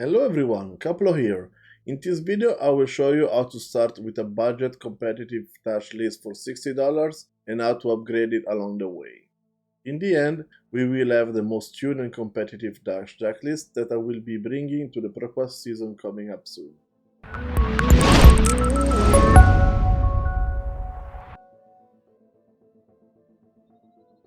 Hello everyone, Kappolo here. In this video I will show you how to start with a budget competitive dash list for $60 and how to upgrade it along the way. In the end, we will have the most tuned and competitive dash deck list that I will be bringing to the ProQuest season coming up soon.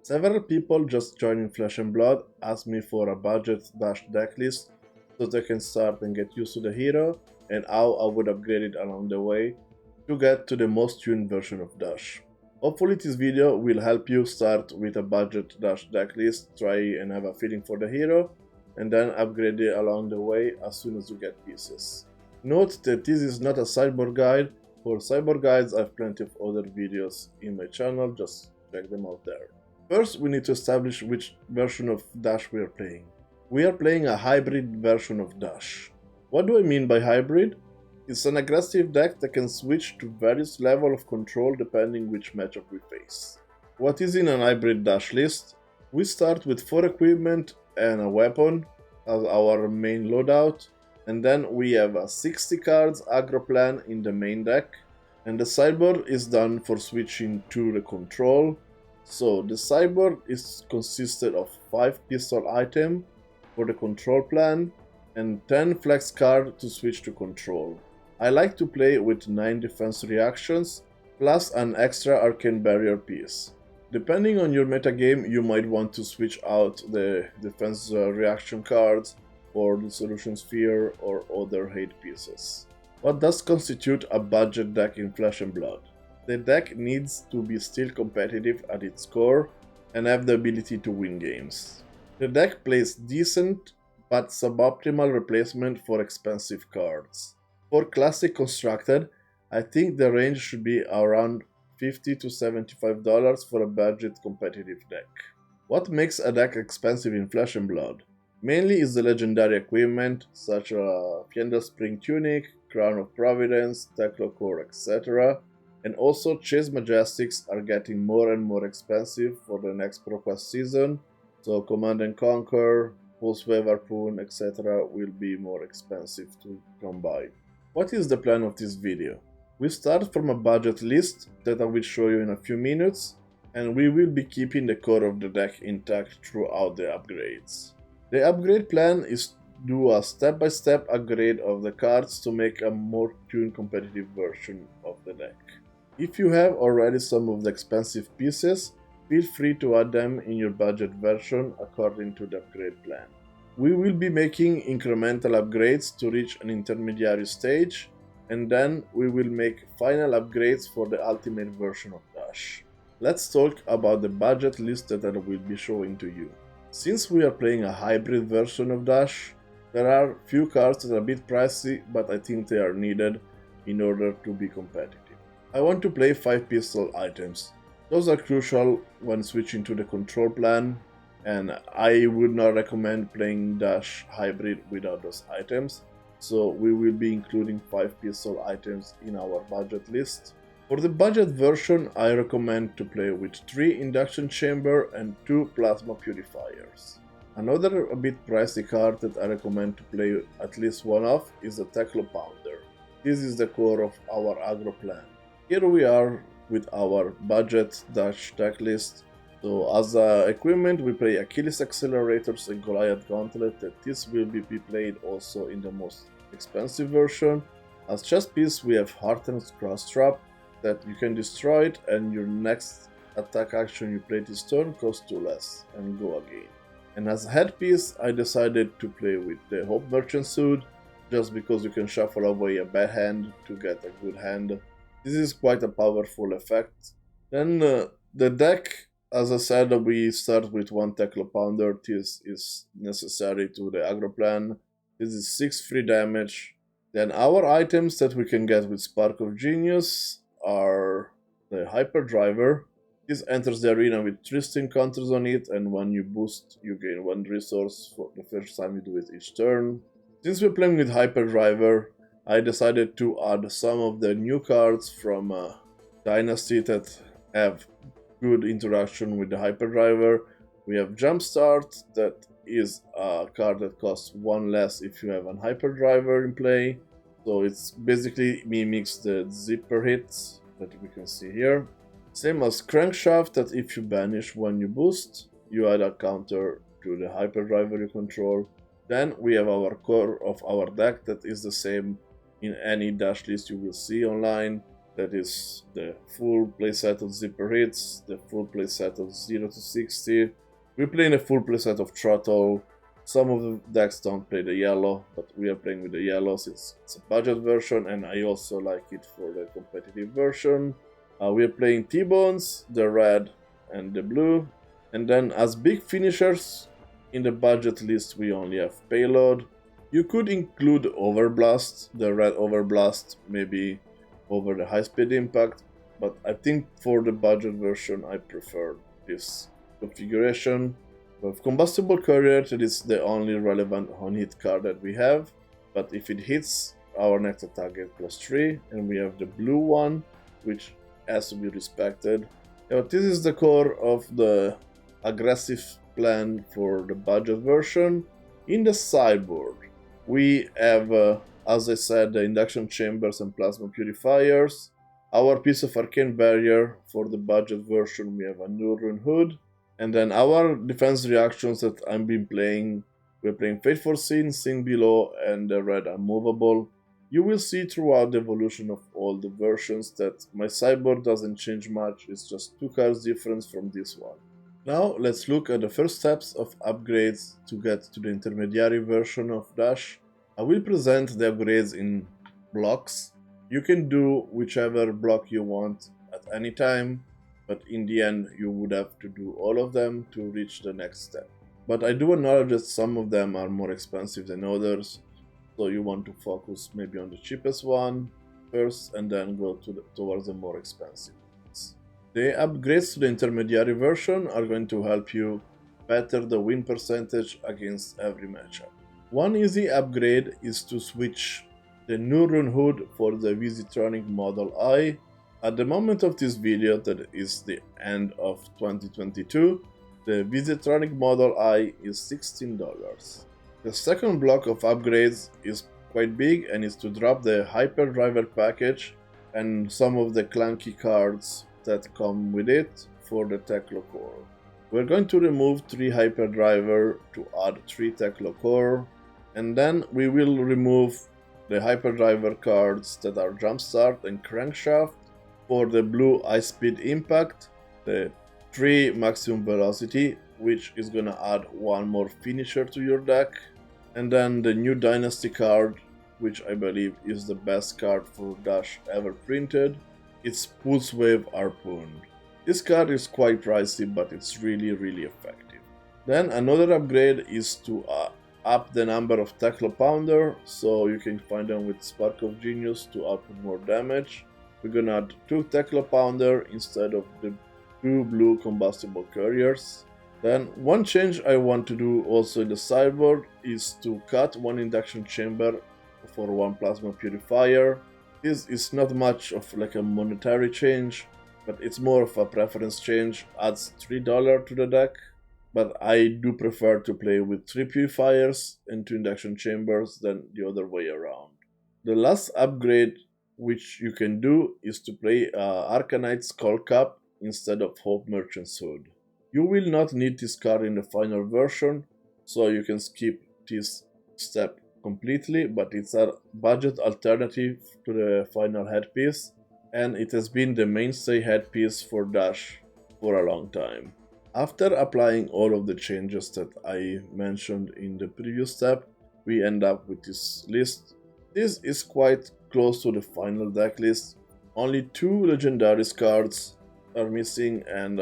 Several people just joining Flesh and Blood asked me for a budget dash deck list so they can start and get used to the hero and how I would upgrade it along the way to get to the most tuned version of Dash. Hopefully this video will help you start with a budget Dash deck list, try and have a feeling for the hero, and then upgrade it along the way as soon as you get pieces. Note that this is not a sideboard guide. For sideboard guides I have plenty of other videos in my channel, just check them out there. First, we need to establish which version of Dash we are playing. We are playing a hybrid version of Dash. What do I mean by hybrid? It's an aggressive deck that can switch to various levels of control depending which matchup we face. What is in an hybrid Dash list? We start with 4 equipment and a weapon as our main loadout, and then we have a 60 cards aggro plan in the main deck, and the sideboard is done for switching to the control. So the sideboard is consisted of 5 pistol items for the control plan and 10 flex cards to switch to control. I like to play with 9 defense reactions plus an extra arcane barrier piece. Depending on your metagame, you might want to switch out the defense reaction cards for the solution sphere or other hate pieces. What does constitute a budget deck in Flesh and Blood? The deck needs to be still competitive at its core and have the ability to win games. The deck plays decent but suboptimal replacement for expensive cards. For Classic Constructed, I think the range should be around $50 to $75 for a budget competitive deck. What makes a deck expensive in Flesh and Blood? Mainly is the legendary equipment such as Fienda's Spring Tunic, Crown of Providence, Teklo Core, etc. And also Chase Majestics are getting more and more expensive for the next ProQuest season, so Command and Conquer, Pulse Wave Harpoon, etc. will be more expensive to come by. What is the plan of this video? We start from a budget list that I will show you in a few minutes, and we will be keeping the core of the deck intact throughout the upgrades. The upgrade plan is to do a step-by-step upgrade of the cards to make a more tuned competitive version of the deck. If you have already some of the expensive pieces, feel free to add them in your budget version according to the upgrade plan. We will be making incremental upgrades to reach an intermediary stage, and then we will make final upgrades for the ultimate version of Dash. Let's talk about the budget list that I will be showing to you. Since we are playing a hybrid version of Dash, there are few cards that are a bit pricey, but I think they are needed in order to be competitive. I want to play 5 pistol items. Those are crucial when switching to the control plan, and I would not recommend playing Dash Hybrid without those items, so we will be including 5 pistol items in our budget list. For the budget version, I recommend to play with 3 induction chamber and 2 plasma purifiers. Another a bit pricey card that I recommend to play at least one of is the Teklo Pounder. This is the core of our aggro plan. Here we are with our budget Dash deck list. So as equipment we play Achilles Accelerators and Goliath Gauntlet, that this will be played also in the most expensive version. As chest piece we have Hearten's Cross Trap that you can destroy it and your next attack action you play this turn costs 2 less and go again. And as headpiece I decided to play with the Hope Merchant Suit just because you can shuffle away a bad hand to get a good hand. This is quite a powerful effect. Then the deck, as I said, we start with 1 Teklo Pounder. This is necessary to the aggro plan. This is 6 free damage. Then our items that we can get with Spark of Genius are the Hyperdriver. This enters the arena with 3 string counters on it, and when you boost you gain 1 resource for the first time you do it each turn. Since we're playing with Hyperdriver, I decided to add some of the new cards from Dynasty that have good interaction with the Hyperdriver. We have Jumpstart that is a card that costs 1 less if you have an hyperdriver in play. So it's basically mimics the zipper hits that we can see here. Same as Crankshaft, that if you banish when you boost, you add a counter to the hyperdriver you control. Then we have our core of our deck that is the same in any dash list you will see online. That is the full playset of zipper hits, the full playset of 0 to 60. We're playing a full playset of throttle. Some of the decks don't play the yellow, but we are playing with the yellow since it's a budget version, and I also like it for the competitive version. We are playing T-Bones, the red and the blue. And then as big finishers, in the budget list we only have Payload. You could include Overblast, the red Overblast, maybe over the high-speed impact, but I think for the budget version I prefer this configuration. With Combustible Courier, that is the only relevant on-hit card that we have, but if it hits, our next attack gets +3, and we have the blue one, which has to be respected. This is the core of the aggressive plan for the budget version. In the sideboard, we have, as I said, the induction chambers and plasma purifiers. Our piece of arcane barrier for the budget version, we have a Nurun Hood. And then our defense reactions that I've been playing, we're playing Fateful Sin, Sin Below, and the red Unmovable. You will see throughout the evolution of all the versions that my sideboard doesn't change much, it's just 2 cards difference from this one. Now let's look at the first steps of upgrades to get to the intermediary version of Dash. I will present the upgrades in blocks. You can do whichever block you want at any time, but in the end you would have to do all of them to reach the next step. But I do acknowledge that some of them are more expensive than others, so you want to focus maybe on the cheapest one first and then go towards the more expensive ones. The upgrades to the intermediary version are going to help you better the win percentage against every matchup. One easy upgrade is to switch the Nurun Hood for the Visitronic Model I. At the moment of this video, that is the end of 2022, the Visitronic Model I is $16. The second block of upgrades is quite big and is to drop the Hyperdriver package and some of the clunky cards that come with it for the Teklo core. We're going to remove 3 Hyperdriver to add 3 Teklo core, and then we will remove the Hyperdriver cards that are Jumpstart and Crankshaft for the blue High Speed Impact, the 3 Maximum Velocity, which is gonna add 1 more finisher to your deck, and then the new Dynasty card, which I believe is the best card for Dash ever printed. It's Pulse Wave Harpoon. This card is quite pricey, but it's really effective. Then another upgrade is to up the number of Teklo Pounder, so you can find them with Spark of Genius to output more damage. We're gonna add 2 Teklo Pounder instead of the 2 blue Combustible Couriers. Then one change I want to do also in the sideboard is to cut 1 Induction Chamber for 1 Plasma Purifier. This is not much of like a monetary change, but it's more of a preference change, adds $3 to the deck. But I do prefer to play with 3 purifiers and 2 induction chambers than the other way around. The last upgrade which you can do is to play Arcanite Skullcap instead of Hope Merchant's Hood. You will not need this card in the final version, so you can skip this step completely, but it's a budget alternative to the final headpiece, and it has been the mainstay headpiece for Dash for a long time. After applying all of the changes that I mentioned in the previous step, we end up with this list. This is quite close to the final deck list. Only 2 Legendaries cards are missing and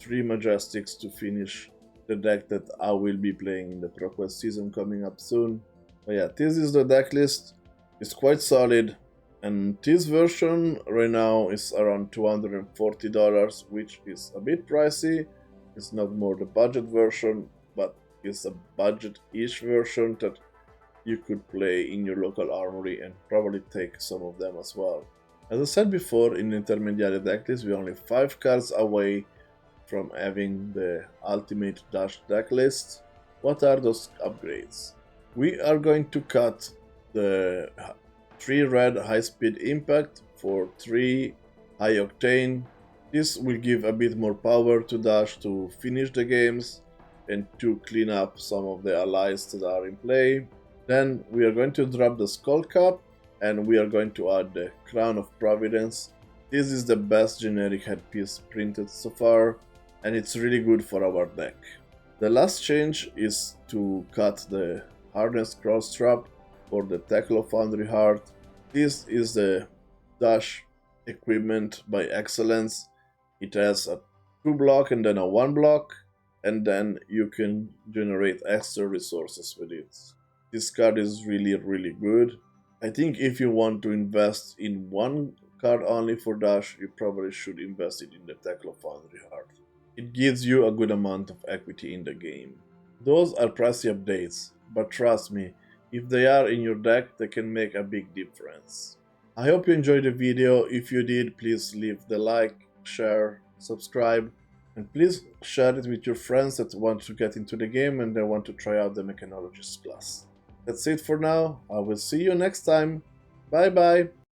3 Majestics to finish the deck that I will be playing in the ProQuest season coming up soon. But yeah, this is the deck list. It's quite solid, and this version right now is around $240, which is a bit pricey. It's not more the budget version, but it's a budget-ish version that you could play in your local armory and probably take some of them as well. As I said before, in the intermediate decklist, we're only 5 cards away from having the ultimate Dash decklist. What are those upgrades? We are going to cut the 3 red high speed impact for 3 high octane. This will give a bit more power to dash to finish the games and to clean up some of the allies that are in play. Then we are going to drop the Skullcap and we are going to add the Crown of Providence. This is the best generic headpiece printed so far and it's really good for our deck. The last change is to cut the Hardness Cross Trap for the Teklo Foundry Heart. This is the dash equipment by excellence. It has a 2 block and then a 1 block, and then you can generate extra resources with it. This card is really good. I think if you want to invest in one card only for dash, you probably should invest it in the Teklo Foundry Heart. It gives you a good amount of equity in the game. Those are pricey updates, but trust me, if they are in your deck, they can make a big difference. I hope you enjoyed the video. If you did, please leave the like, share, subscribe, and please share it with your friends that want to get into the game and they want to try out the Mechanologist class. That's it for now. I will see you next time. Bye bye.